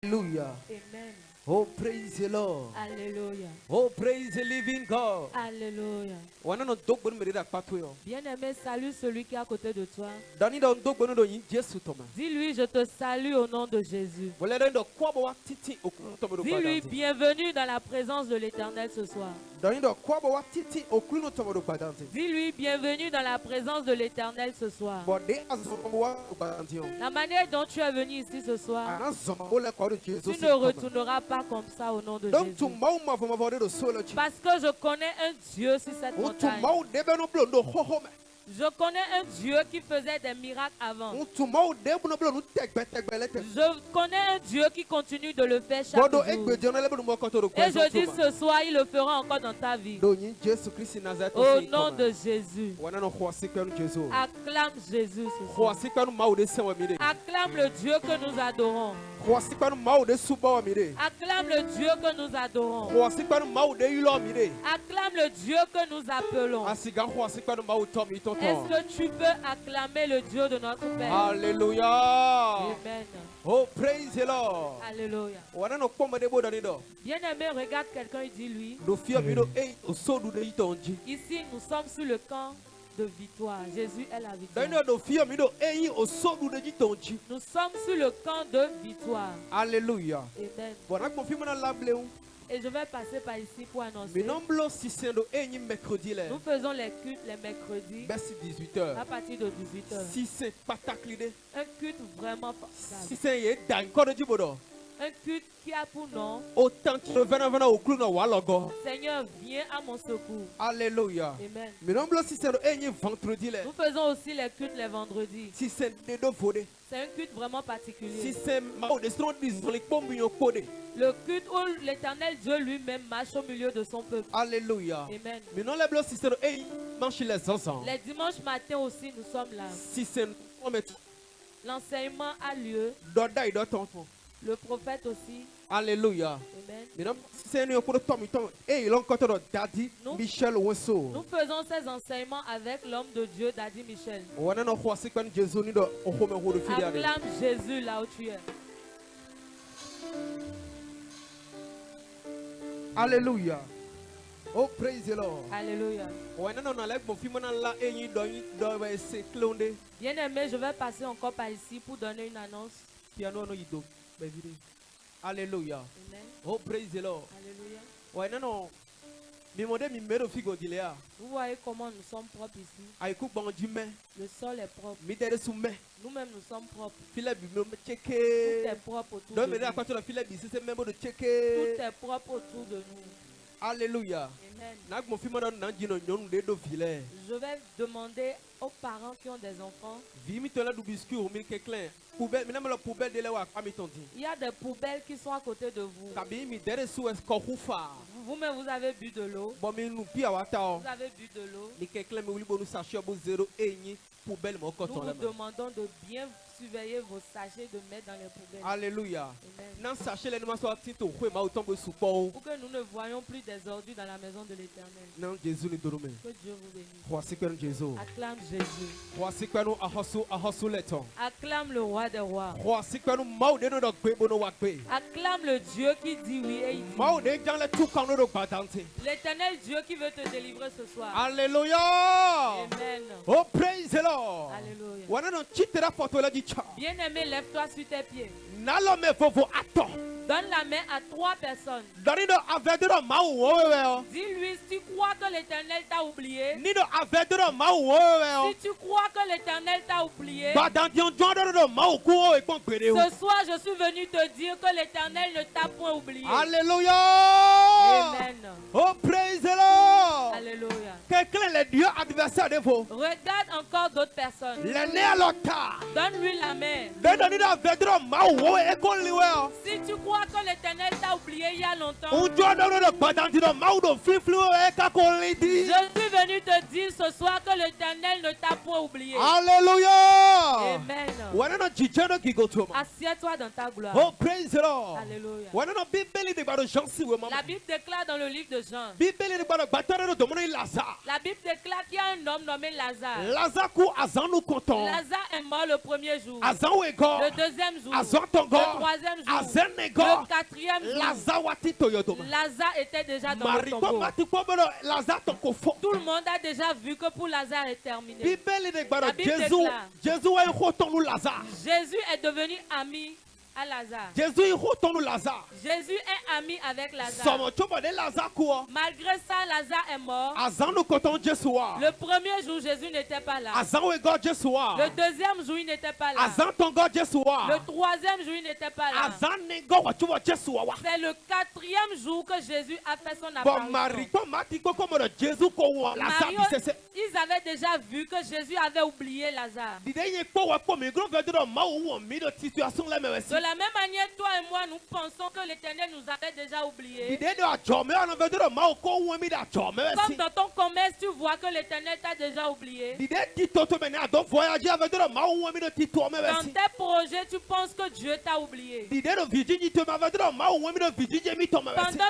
Hallelujah. Amen. Oh, praise the Lord. Alléluia. Oh, praise the living God. Alléluia. Bien Bien-aimé, salue celui qui est à côté de toi. Dis-lui, Dis-lui, je te salue au nom de Jésus. Dis-lui, bienvenue dans la présence de l'Éternel ce soir. Dis-lui, bienvenue dans la présence de l'Éternel ce soir. La manière dont tu es venu ici ce soir, tu ne retourneras pas comme ça au nom de Jésus. Parce que je connais un Dieu sur cette montagne. Je connais un Dieu qui faisait des miracles avant. Je connais un Dieu qui continue de le faire chaque jour. Et je dis ce soir, il le fera encore dans ta vie. Au nom de Jésus. Acclame Jésus ce soir. Acclame le Dieu que nous adorons. Acclame le Dieu que nous adorons. Acclame le Dieu que nous appelons. Est-ce que tu peux acclamer le Dieu de notre Père? Alléluia. Amen. Oh, praise the Lord. Alléluia. Bien-aimé, regarde quelqu'un et dis-lui, ici nous sommes sur le camp de victoire. Jésus est la victoire. Nous sommes sur le camp de victoire. Alléluia. Amen. Et je vais passer par ici pour annoncer. Nous faisons les cultes les mercredis à partir de 18h. Un culte vraiment formidable. Un culte qui a pour nom Seigneur, viens à mon secours. Alléluia. Amen. Nous Nous faisons aussi les cultes les vendredis. C'est un culte vraiment particulier. Le culte où l'Éternel Dieu lui-même marche au milieu de son peuple. Alléluia. Amen. Les dimanches matins aussi, nous sommes là. L'enseignement a lieu. Le prophète aussi. Alléluia. Amen. Nous faisons ces enseignements avec l'homme de Dieu, Daddy Michel. Acclame Jésus là où tu es. Alléluia. Oh, praise the Lord. Alléluia. Bien-aimé, je vais passer encore par ici pour donner une annonce. Alléluia. Amen. Oh, praise the Lord. Alléluia. Vous voyez comment nous sommes propres ici. Le sol est propre. Nous-mêmes nous sommes propres. Tout est propre autour de nous. Tout est propre autour de nous. Alléluia. Amen. Je vais demander aux parents qui ont des enfants. Il y a des poubelles qui sont à côté de vous. Vous-même, vous avez bu de l'eau. Vous avez bu de l'eau. Nous vous demandons de bien surveiller vos sachets de mettre dans les poubelles. Alléluia. Amen. Pour que nous ne voyions plus des ordures dans la maison de l'Éternel. Que Dieu vous bénisse. Acclame Jésus. Acclame le roi des rois. Acclame le Dieu qui dit oui et il dit oui. L'Éternel Dieu qui veut te délivrer ce soir. Alléluia. Amen. Oh, praise the Lord. Alléluia. Alléluia. Bien-aimé, lève-toi sur tes pieds. Donne la main à 3 personnes. Dis-lui, si tu crois que l'Éternel t'a oublié. Si tu crois que l'Éternel t'a oublié. Ce soir, je suis venu te dire que l'Éternel ne t'a point oublié. Alléluia. Amen. Oh, praise the Lord. Alléluia. Les dieux adversaires de vous. Regarde encore d'autres personnes. Donne-lui la main. Si tu crois que l'Éternel t'a oublié il y a longtemps. Je suis venu te dire ce soir que l'Éternel ne t'a point oublié. Alléluia. Amen. Assieds-toi dans ta gloire. Oh, praise the Lord. Alléluia. La Bible déclare dans le livre de Jean. La Bible déclare qu'il y a un homme nommé Lazare. Lazare est mort le premier jour. Le deuxième jour. Le troisième jour. Le quatrième jour. Lazare était déjà dans le tombeau. Tout le monde a déjà vu que pour Lazare est terminé. La Bible déclare, Jésus est devenu ami à Lazare. Jésus est ami avec Lazare. Malgré ça, Lazare est mort. Le premier jour, Jésus n'était pas là. Le deuxième jour, il n'était pas là. Le troisième jour, il n'était pas là. C'est le quatrième jour que Jésus a fait son apparition. Ils avaient déjà vu que Jésus avait oublié Lazare. De la même manière, toi et moi, nous pensons que l'Éternel nous avait déjà oubliés. Comme dans ton commerce, tu vois que l'Éternel t'a déjà oublié. Dans tes projets, tu penses que Dieu t'a oublié. Pendant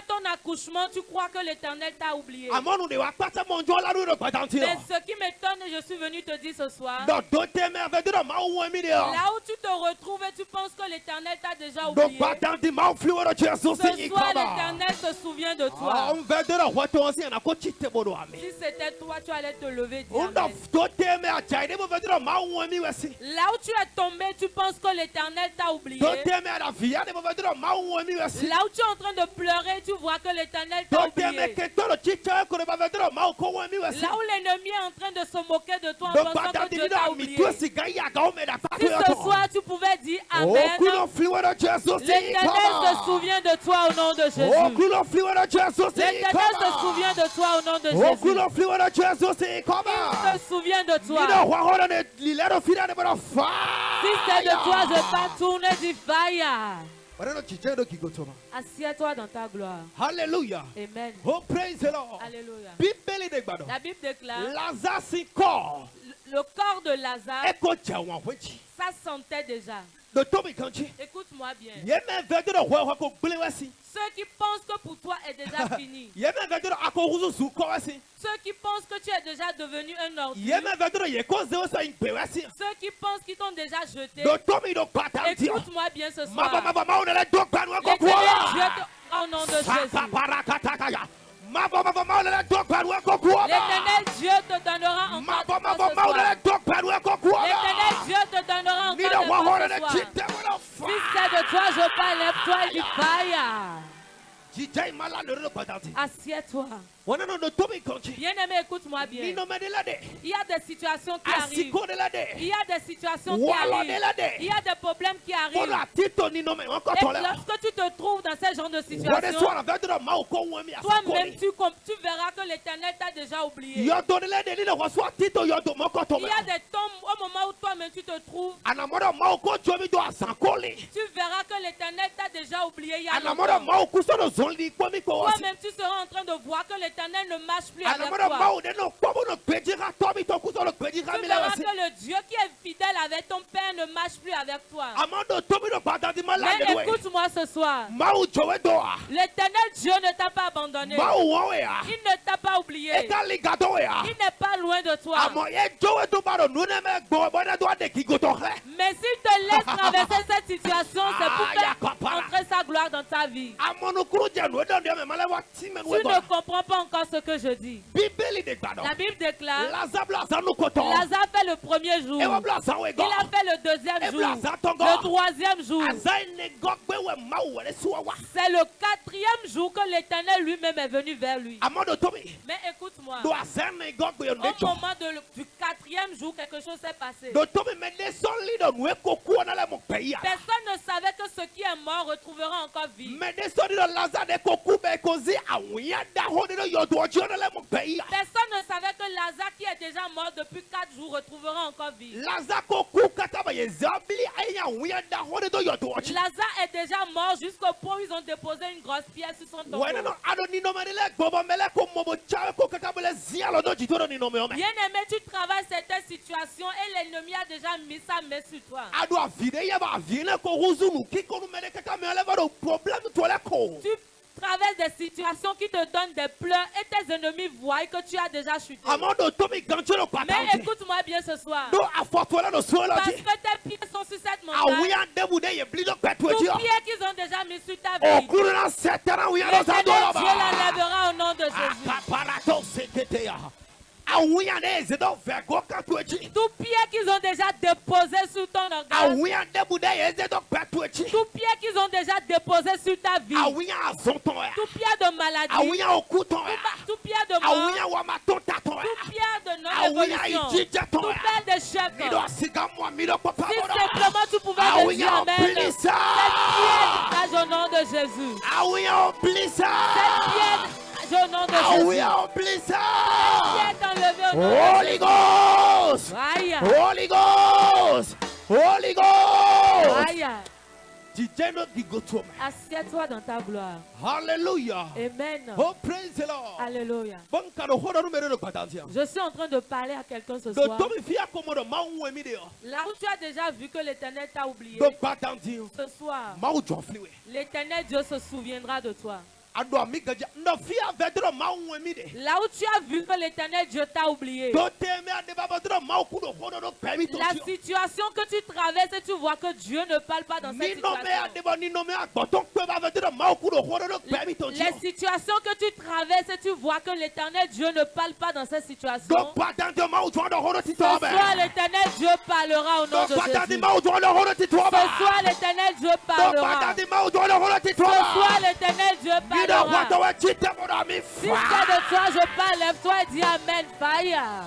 ton accouchement, tu crois que l'Éternel t'a oublié. Mais ce qui m'étonne, je suis venu te dire ce soir, là où tu te retrouves et tu penses que l'Éternel t'a déjà oublié, ce soir l'Éternel se souvient de toi. Si c'était toi, tu allais te lever et dire amen. Là où tu es tombé, tu penses que l'Éternel t'a oublié. Là où tu es en train de pleurer, tu vois que l'Éternel t'a oublié. Là où l'ennemi est en train de se moquer de toi en pensant que Dieu t'a oublié. Si ce soir tu pouvais dire amen, l'Éternel se souvient de toi au nom de Jésus. L'Éternel se souvient de toi au nom de Jésus. Il se souvient de toi. Si c'est de toi, je t'en tourne du fire. Assieds-toi dans ta gloire. Alléluia. Amen. Oh, praise the Lord. Alléluia. La La Bible déclare, le corps de Lazare, ça sentait déjà. Écoute-moi bien. Ceux qui pensent que pour toi est déjà fini. Ceux qui pensent que tu es déjà devenu un ordure. Ceux qui pensent qu'ils t'ont déjà jeté. Écoute-moi bien ce soir. L'Éternel Dieu au nom de Jésus. L'Éternel Dieu te donnera encore de ce soir. L'Éternel Dieu te donnera encore de ce soir. Si c'est de toi, je parle, lève-toi et du fire. Assieds-toi. Bien-aimé, écoute-moi bien. Il y a des situations qui arrivent. Il y a des situations qui arrivent. Il y a des problèmes qui arrivent. Et lorsque tu te trouves dans ce genre de situation, toi-même, tu verras que l'Éternel t'a déjà oublié. Il y a des tombes au moment où toi-même tu te trouves. Tu verras que l'Éternel t'a déjà oublié. Il y a longtemps. Toi-même, tu seras en train de voir que l'Éternel ne marche plus avec toi. Tu verras que le Dieu qui est fidèle avec ton Père ne marche plus avec toi. Mais écoute-moi ce soir. L'Éternel Dieu ne t'a pas abandonné. Il ne t'a pas oublié. Il n'est pas loin de toi. Mais s'il te laisse traverser cette situation, c'est pour faire entrer sa gloire dans ta vie. Tu ne comprends pas encore ce que je dis. La Bible déclare, Lazare fait le premier jour. Il a fait le deuxième jour. Le troisième jour. C'est le quatrième jour que l'Éternel lui-même est venu vers lui. Mais écoute-moi. Au moment du quatrième jour, quelque chose s'est passé. Personne ne savait que ce qui est mort retrouvera encore vie. Personne ne savait que Lazare qui est déjà mort depuis 4 jours retrouvera encore vie. Lazare est déjà mort jusqu'au point où ils ont déposé une grosse pierre sur son tombeau. Bien-aimé, tu travailles certaines situations et l'ennemi a déjà mis sa main sur toi. Tu traverses des situations qui te donnent des pleurs et tes ennemis voient que tu as déjà chuté. Mais écoute-moi bien ce soir. Parce que tes pieds sont sur cette montagne. Tous pieds qu'ils ont déjà mis sur ta vie. L'éternel Dieu l'enlèvera au nom de Jésus. Tout pied qu'ils ont déjà déposé sur ton organe. Tout pied qu'ils ont déjà déposé sur ta vie. Tout pied de maladie. Tout pied de mort. Tout pied de non-évolution. Tout pied d'échec. Si simplement tu pouvais te dire Amen. Cette pied au nom de Jésus. Cette pied au nom de Jésus. Holy Ghost! Holy Ghost! Holy Ghost! Assieds-toi dans ta gloire. Hallelujah. Amen. Oh, praise the Lord. Alléluia. Je suis en train de parler à quelqu'un ce soir. Là où tu as déjà vu que l'Éternel t'a oublié, ce soir, l'Éternel Dieu se souviendra de toi. Là où tu as vu que l'Éternel Dieu t'a oublié, la situation que tu traverses et tu vois que Dieu ne parle pas dans cette situation, les situations que tu traverses et tu vois que l'Éternel Dieu ne parle pas dans cette situation, ce soir l'Éternel Dieu parlera au nom de Jésus. Ce soir l'Éternel Dieu parlera. Ce soir l'Éternel Dieu parlera. Si c'est de toi, je parle, lève-toi et dis Amen, fire.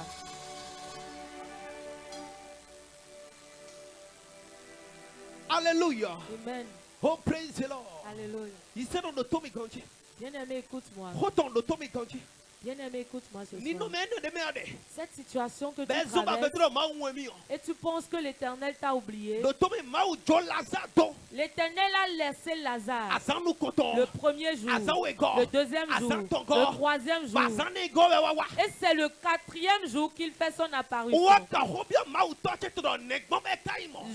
Hallelujah. Amen. Oh, praise the Lord. Alléluia. Bien-aimé, écoute-moi. Bien-aimé, écoute-moi ce soir. Cette situation que tu traverses et tu penses que l'Éternel t'a oublié, l'Éternel a laissé Lazare le premier jour, le deuxième jour, le troisième jour, et c'est le quatrième jour qu'il fait son apparition.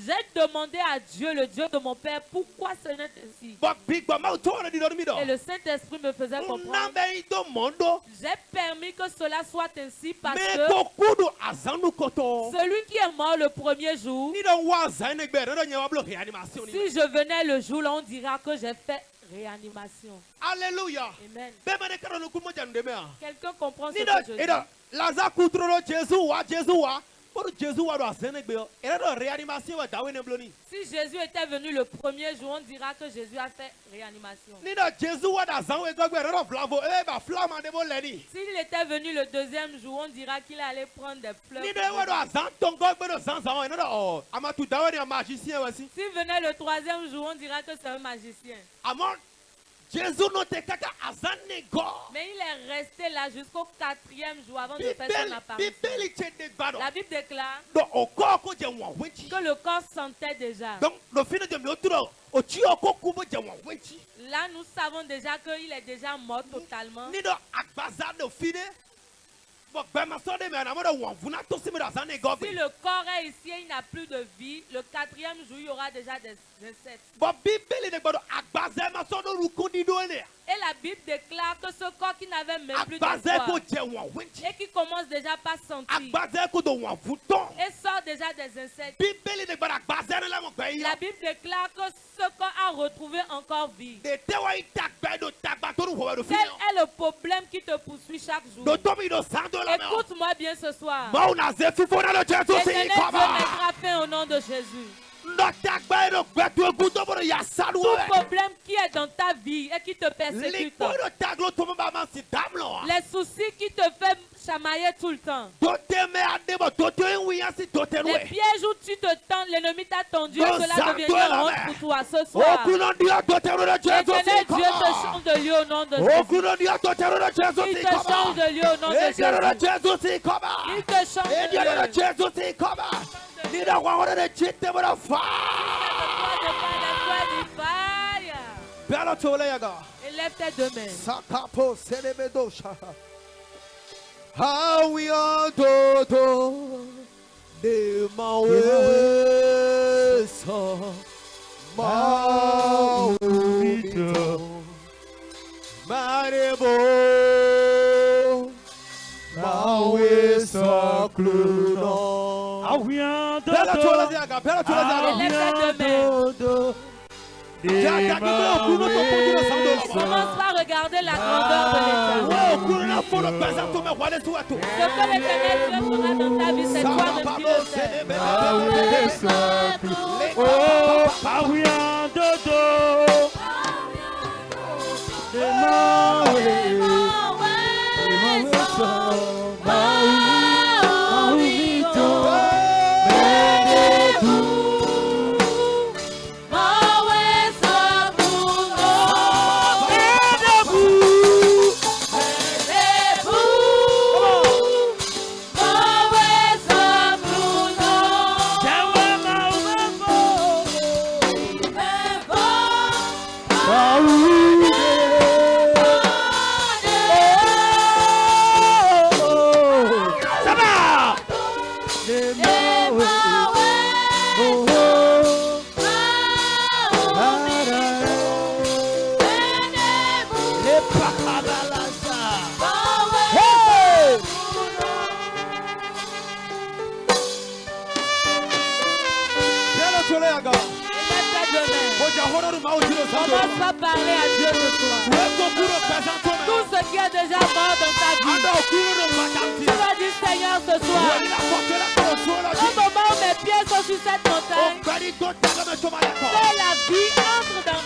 J'ai demandé à Dieu, le Dieu de mon Père, pourquoi ce n'est ainsi. Et le Saint-Esprit me faisait comprendre. J'ai permis que cela soit ainsi parce que celui qui est mort le premier jour, si je venais le jour là, on dira que j'ai fait réanimation. Alléluia. Amen. Quelqu'un comprend ce que je dis? Si Jésus était venu le premier jour, on dira que Jésus a fait réanimation. S'il était venu le deuxième jour, on dira qu'il allait prendre des fleurs. S'il venait le troisième jour, on dira que c'est un magicien. Mais il est resté là jusqu'au quatrième jour avant de faire son apparition. La Bible déclare que le corps sentait déjà. Là, nous savons déjà qu'il est déjà mort totalement. Si le corps est ici et il n'a plus de vie, le quatrième jour, il y aura déjà des insectes. Et la Bible déclare que ce corps qui n'avait même plus d'espoir et qui commence déjà pas à sentir et sort déjà des insectes. La Bible déclare que ce corps a retrouvé encore vie. Quel est le problème qui te poursuit chaque jour? Écoute-moi bien ce soir. L'Éternel Dieu mettra fin au nom de Jésus. Tout problème qui est dans ta vie et qui te persécute, les soucis qui te font chamailler tout le temps, les pièges où tu te tends, l'ennemi t'a tendu et cela deviendra honte pour toi ce soir. L'Éternel Dieu te change de lieu au nom de Jésus. Il te change de lieu au nom de Jésus. Il te change de lieu. Et lève tes deux mains. Commence par regarder la grandeur de l'État. Ce que l'Éternel Dieu fera dans ta vie, c'est toi de Commence pas parler à Dieu de toi. Tout ce qui est déjà mort dans ta vie. Tu vas dire Seigneur ce soir. Au moment où mes pieds sont sur cette montagne, fais la vie entre dans.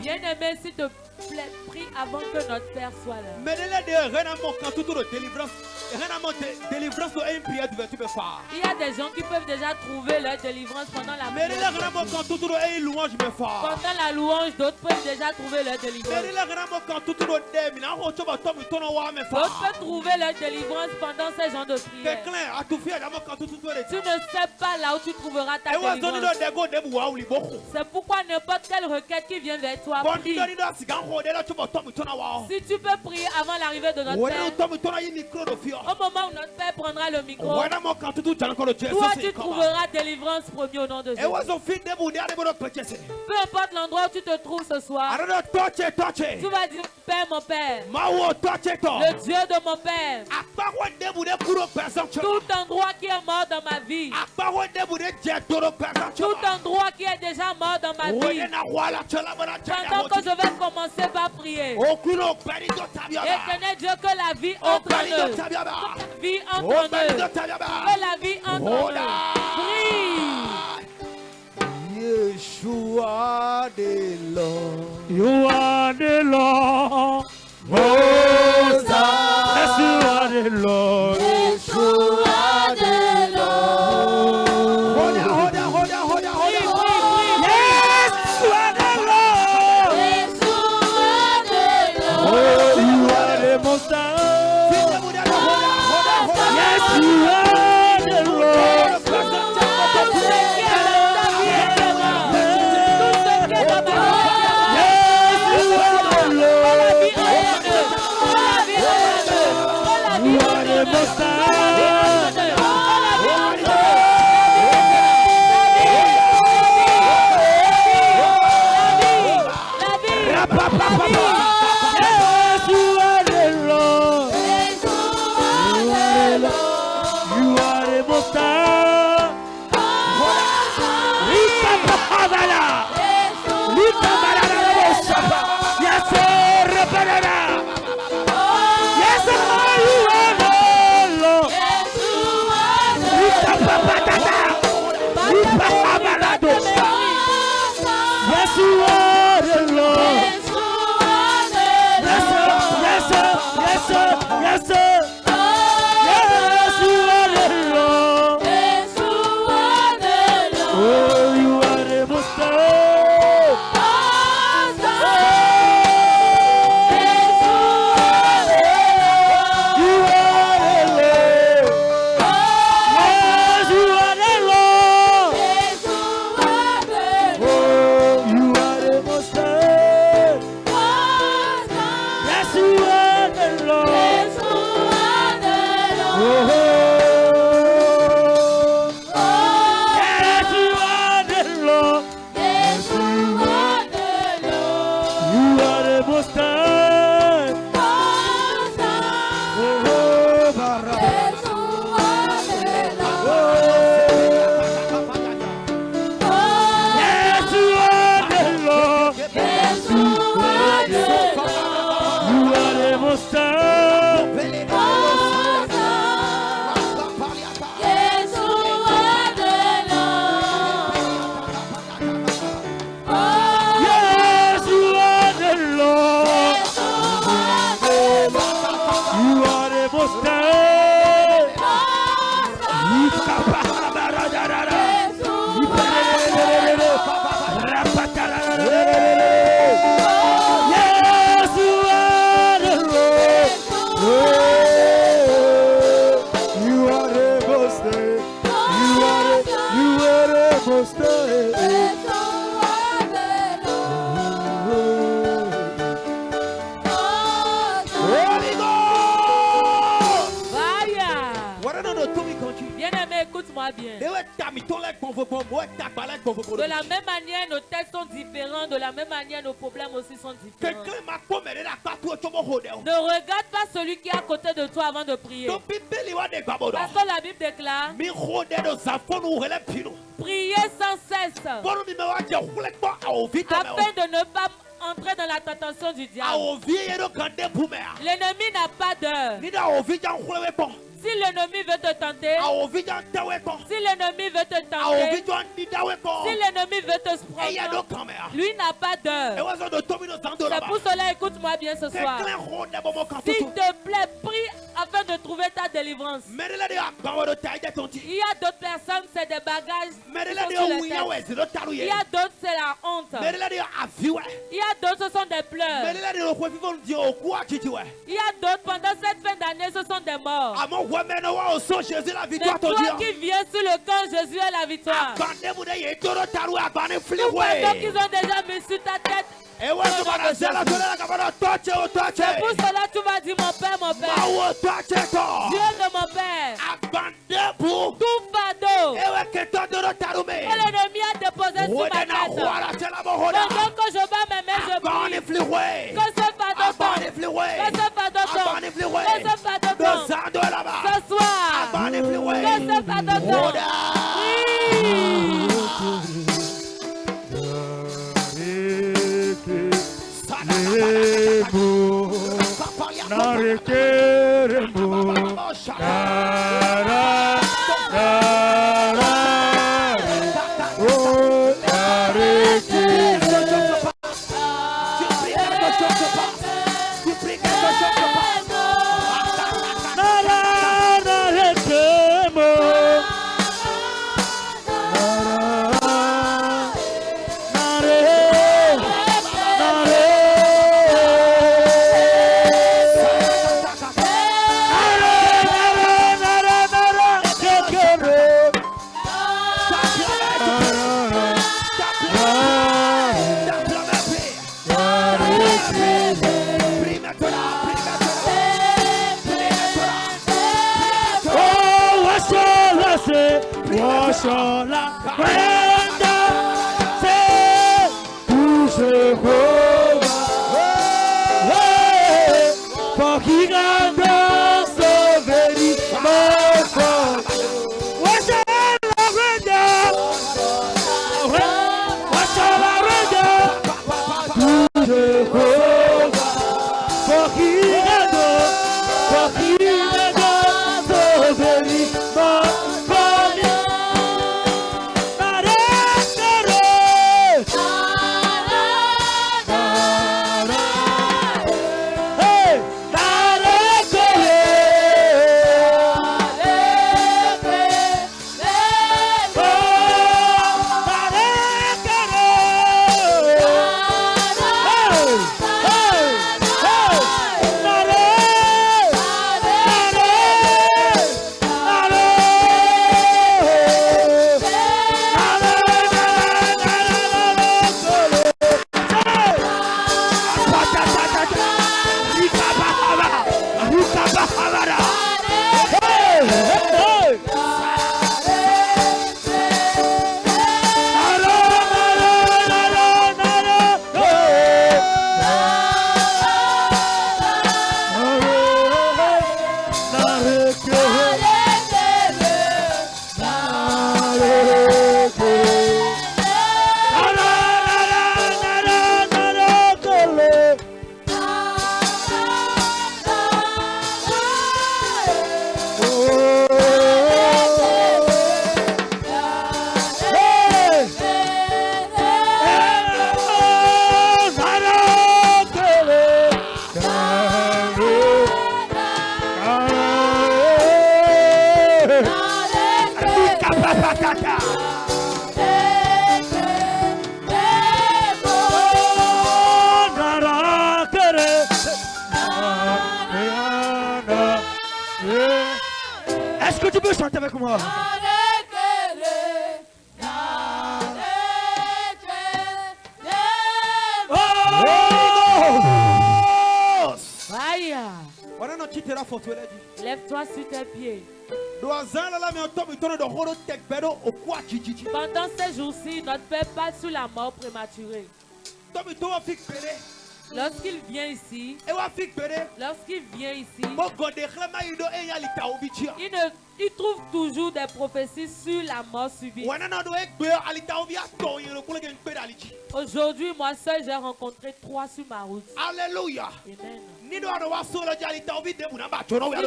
Bien-aimé, s'il te plaît, prie avant que notre Père soit là. Il y a des gens qui peuvent déjà trouver leur délivrance pendant la prière. Pendant la louange, d'autres peuvent déjà trouver leur délivrance. D'autres peuvent trouver leur délivrance pendant ces gens de prière. Tu ne sais pas là où tu trouveras ta délivrance. C'est pourquoi n'importe quelle requête qui vient vers toi, prie. Si tu peux prier avant l'arrivée de notre Père, au moment où notre Père prendra le micro, toi tu trouveras délivrance premier au nom de Jésus. Peu importe l'endroit où tu te trouves ce soir, tu vas dire Père, mon Père, le Dieu de mon Père, tout endroit qui est mort dans ma vie, tout endroit qui est déjà mort dans ma vie, pendant que je vais commencer par prier, Éternel Dieu, que la vie entre en eux, que la vie entre en eux, que la vie entre en eux. Prie. Yeshua the Lord. You are the Lord. Yeshua the Lord. De la même manière, nos tests sont différents. De la même manière, nos problèmes aussi sont différents. Ne regarde pas celui qui est à côté de toi avant de prier. Parce que la Bible déclare: priez sans cesse, afin de ne pas entrer dans la tentation du diable. L'ennemi n'a pas d'heure. Si l'ennemi veut te tenter, si l'ennemi veut te tenter, si l'ennemi veut te prendre, lui n'a pas d'heure. C'est pour cela, écoute-moi bien ce soir. S'il te plaît, prie afin de trouver ta délivrance. Il y a d'autres personnes, c'est des bagages. Il y a d'autres, c'est la honte. Il y a d'autres, ce sont des pleurs. Il y a d'autres, pendant cette fin d'année, ce sont des morts. Mais toi qui viens sur le camp, Jésus est la victoire. Nous pensons qu'ils ont déjà mis sur ta tête. C'est pour cela que tu vas dire: mon Père, mon Père. Dieu de mon Père. Tout fardeau que l'ennemi a déposé sur ma tête. Pendant que je bats mes mains, je prie. Que ce fardeau tombe. Que ce fardeau tombe. Que ce fardeau tombe. Ce soir. Que ce fardeau tombe. Est-ce que tu peux chanter avec moi? Lève-toi sur tes pieds. Pendant ces jours-ci, notre père passe sur la mort prématurée. Lorsqu'il vient ici, il trouve toujours des prophéties sur la mort subite. Aujourd'hui, moi seul, j'ai rencontré 3 sur ma route. Alléluia. Amen. Si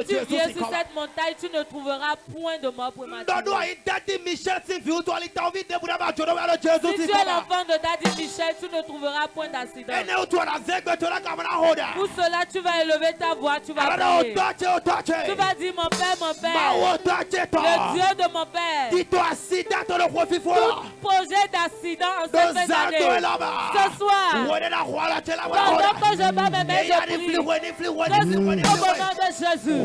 tu viens sur cette montagne, tu ne trouveras point de mort prématurée. Si tu es l'enfant de Daddy Michel, tu ne trouveras point d'accident. Pour cela, tu vas élever ta voix, tu vas prier. Tu vas dire, mon père, le Dieu de mon père. Tout projet d'accident en cette fin d'année, ce soir, pendant que je bats mes mains, je prie. Au nom de Jésus,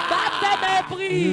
batte tes mains et prie.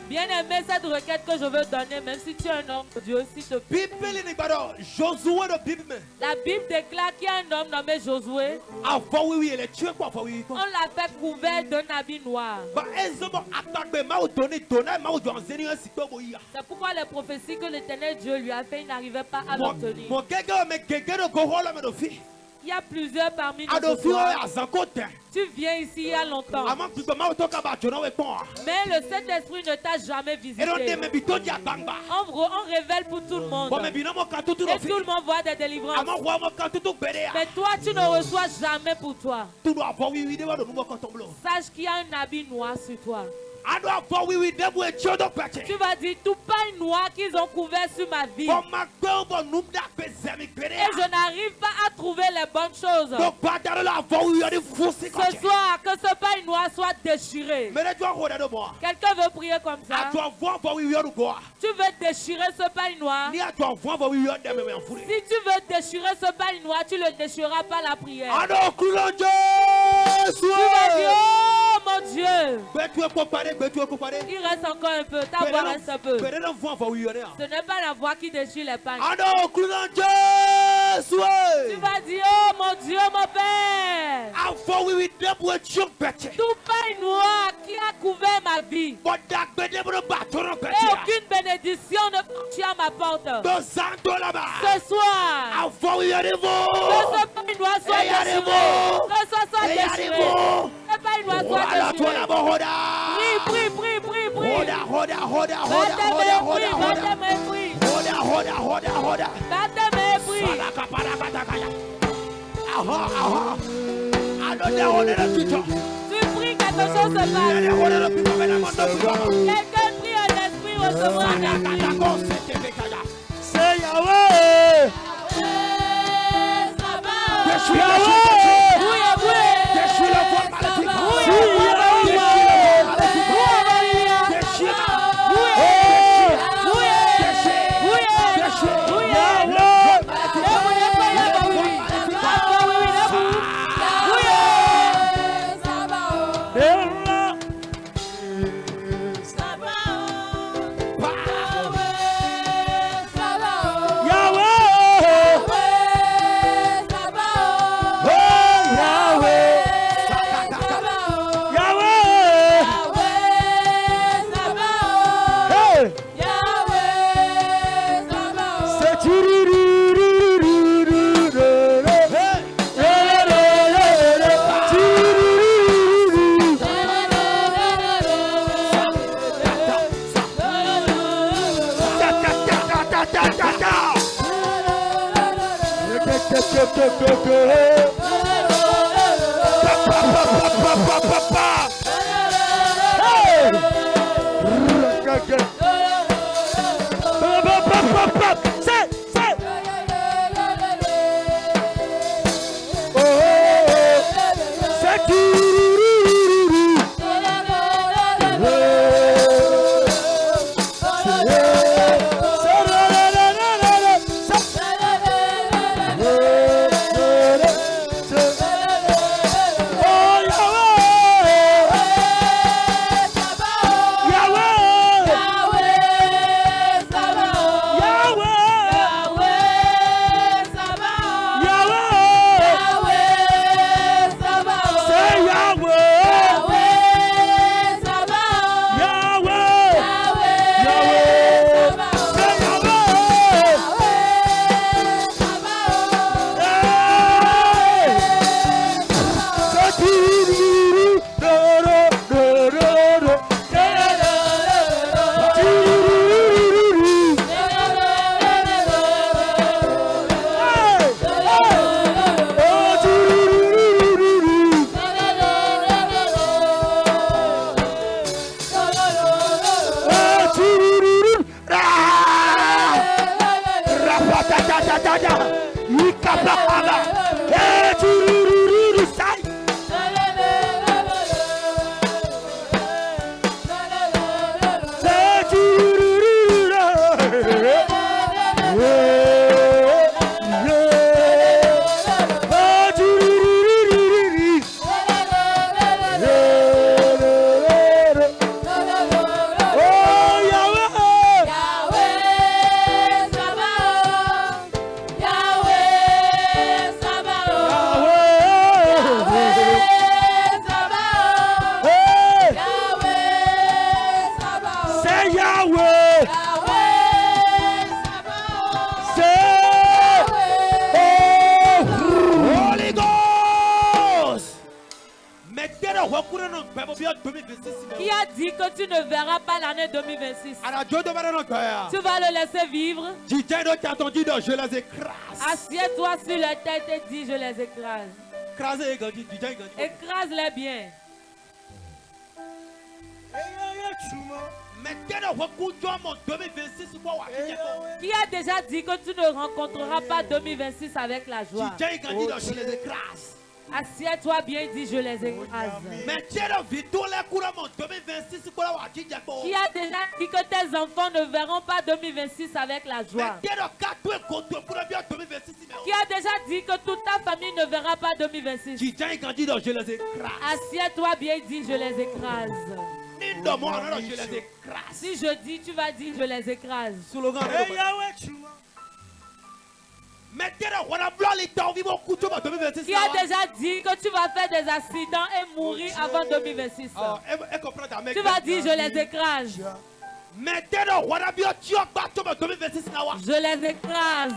Bien-aimé, cette requête que je veux donner, même si tu es un homme de Dieu, s'il te plaît. La Bible déclare qu'il y a un homme nommé Josué. On l'a fait couvert d'un habit noir. C'est pourquoi les prophéties que l'Éternel Dieu lui a fait, il n'arrivait pas à l'obtenir. Il y a plusieurs parmi nous ce soir. Tu viens ici il y a longtemps. Mais le Saint-Esprit ne t'a jamais visité. On révèle pour tout le monde. Et tout le monde voit des délivrances. Mais toi, tu ne reçois jamais pour toi. Sache qu'il y a un habit noir sur toi. Tu vas dire tout pain noir qu'ils ont couvert sur ma vie. Et je n'arrive pas à trouver les bonnes choses. Ce soir, que ce pain noir soit déchiré. Quelqu'un veut prier comme ça? Tu veux déchirer ce pain noir? Si tu veux déchirer ce pain noir, tu le déchireras par la prière. Tu vas dire, oh mon Dieu. Il reste encore un peu. Ta voix reste un peu. Ce n'est pas la voix qui déchire les pains. Tu vas dire, oh mon Dieu, mon Père. Tout pain noir qui a couvert ma vie. Et aucune bénédiction ne tient à ma porte. Ce soir, que ce pain noir soit déchiré. Que ce soit déchiré. Que ce pain noir soit déchiré. Prie. Tu pries quelque chose se passe. Quelqu'un prie un esprit recevra un esprit. C'est Yahweh. Oh! Qui a dit que tu ne verras pas l'année 2026? Tu vas le laisser vivre. Je les écrase. Assieds-toi sur la tête et dis je les écrase. Écrase-les bien. Qui a déjà dit que tu ne rencontreras pas 2026 avec la joie? Je les écrase. Assieds-toi bien et dis je les écrase. Qui a déjà dit que tes enfants ne verront pas 2026 avec la joie? Qui a déjà dit que toute ta famille ne verra pas 2026? Assieds-toi bien et dis je les écrase. Si je dis, tu vas dire je les écrase. Qui a déjà dit que tu vas faire des accidents et mourir avant 2026? Tu vas dire je les écrase. Je les écrase.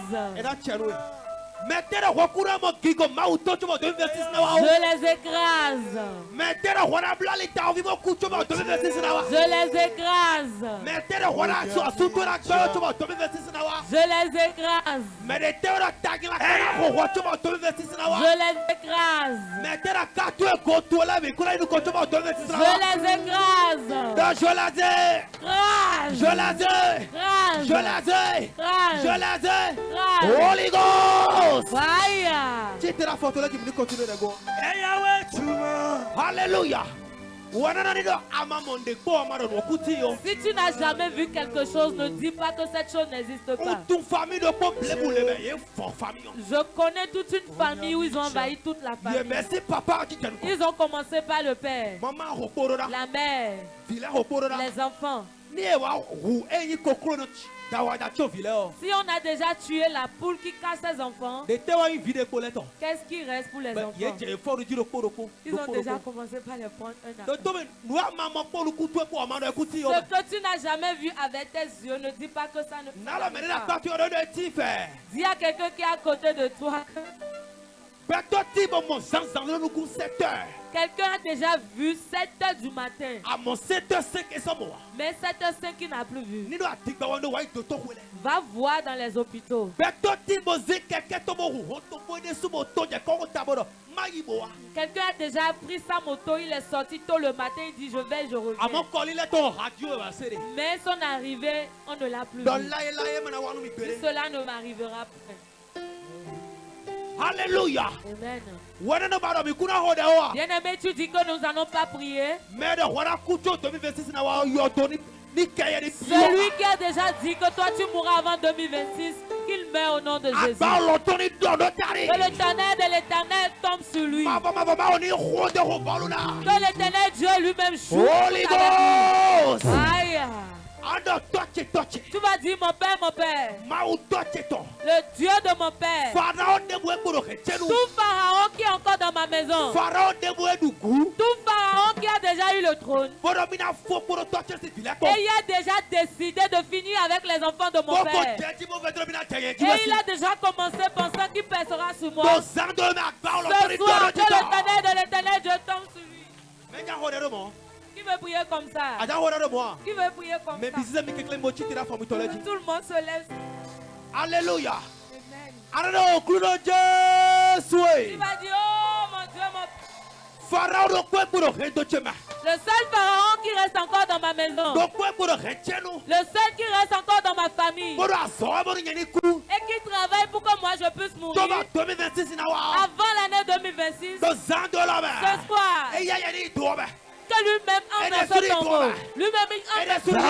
Je les écrase. Je les écrase. Je les écrase. Je les écrase. Holy Ghost. Fire. Hallelujah. Si tu n'as jamais vu quelque chose, ne dis pas que cette chose n'existe pas. Je connais toute une famille où ils ont envahi toute la famille. Ils ont commencé par le père, la mère, les enfants. Si on a déjà tué la poule qui casse ses enfants, qu'est-ce qui reste pour les enfants? Ils ont déjà commencé par les prendre un à un. Ce que tu n'as jamais vu avec tes yeux, ne dis pas que ça ne fait pas. Dis à quelqu'un qui est à côté de toi. Quelqu'un a déjà vu 7h du matin. Mais 7h05 il n'a plus vu. Va voir dans les hôpitaux. Quelqu'un a déjà pris sa moto, il est sorti tôt le matin, il dit je vais, je reviens. Mais son arrivée, on ne l'a plus vu. Cela ne m'arrivera plus. Alléluia. Amen. Bien aimé, tu dis que nous n'allons pas prier. Celui qui a déjà dit que toi tu mourras avant 2026, qu'il meurt au nom de Jésus. Que le tonnerre de l'Éternel tombe sur lui. Que l'Éternel Dieu lui-même joue avec lui. Aïe. Tu vas dire mon père, le Dieu de mon père, tout Pharaon qui est encore dans ma maison, tout Pharaon qui a déjà eu le trône, et il a déjà décidé de finir avec les enfants de mon père, et il a déjà commencé pensant qu'il pèsera sur moi. Ce soir, que le tonnerre de l'Éternel Dieu tombe sur lui. Qui veut prier comme ça? Qui veut prier comme ça? Tout le monde se lève. Alléluia. Amen. Tu vas dire, oh mon Dieu, le seul pharaon qui reste encore dans ma maison, le seul qui reste encore dans ma famille, et qui travaille pour que moi je puisse mourir avant l'année 2026, ce soir, que lui-même entre ce tombeau. Lui-même entre ce tombeau.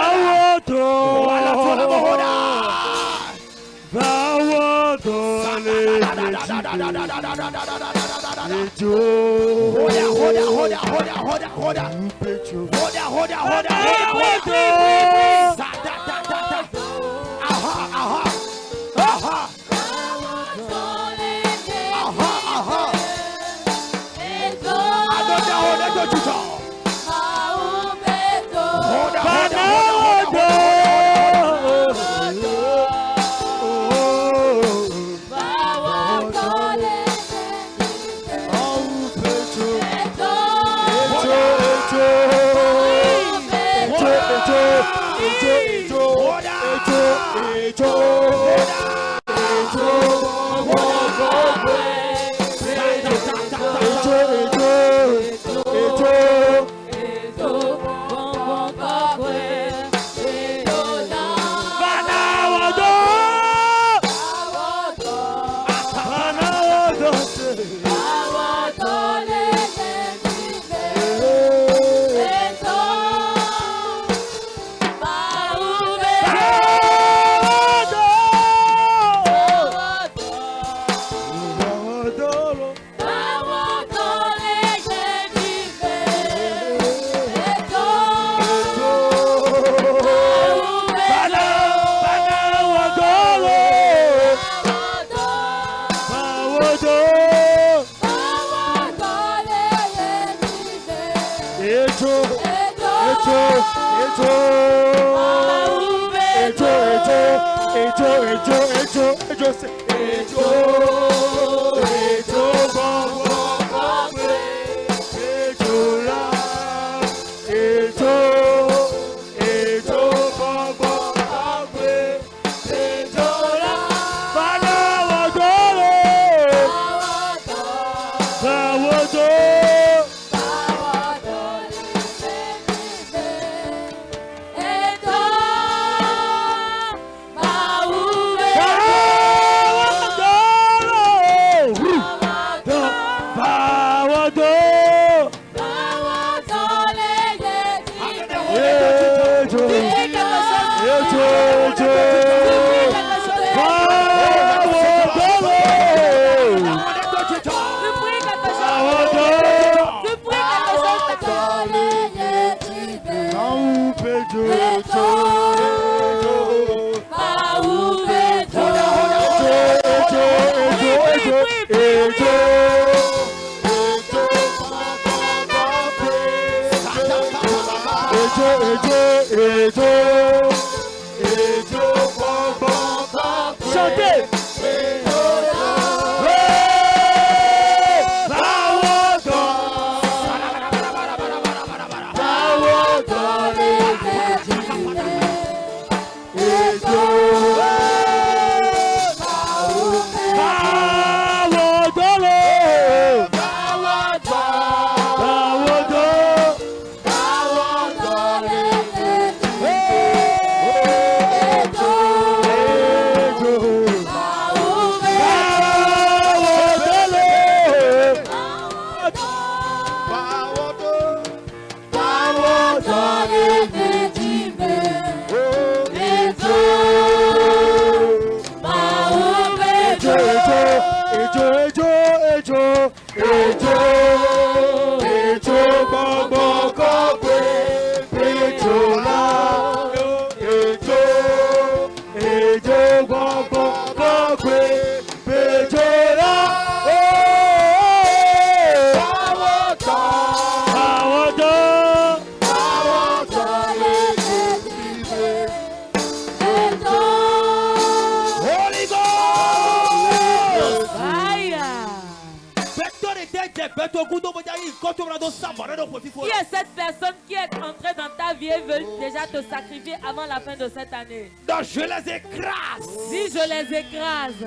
Qui est cette personne qui est entrée dans ta vie et veut déjà te sacrifier avant la fin de cette année? Donc je les écrase. Si je les écrase.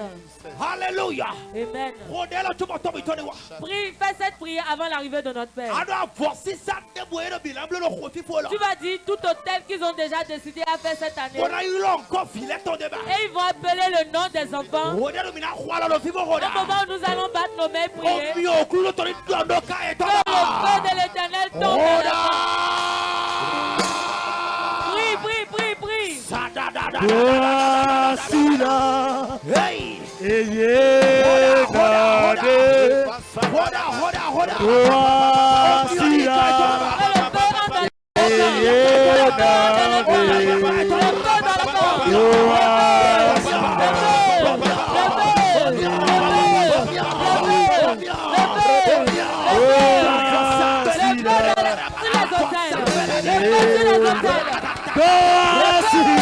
Alléluia. Amen. Prie, fais cette prière avant l'arrivée de notre Père. Tu vas dire tout hôtel qu'ils ont déjà décidé à faire cette année. Et ils vont appeler le nom des enfants. Au moment où nous allons battre nos mains prier, que le feu de l'Éternel tombe. Prie.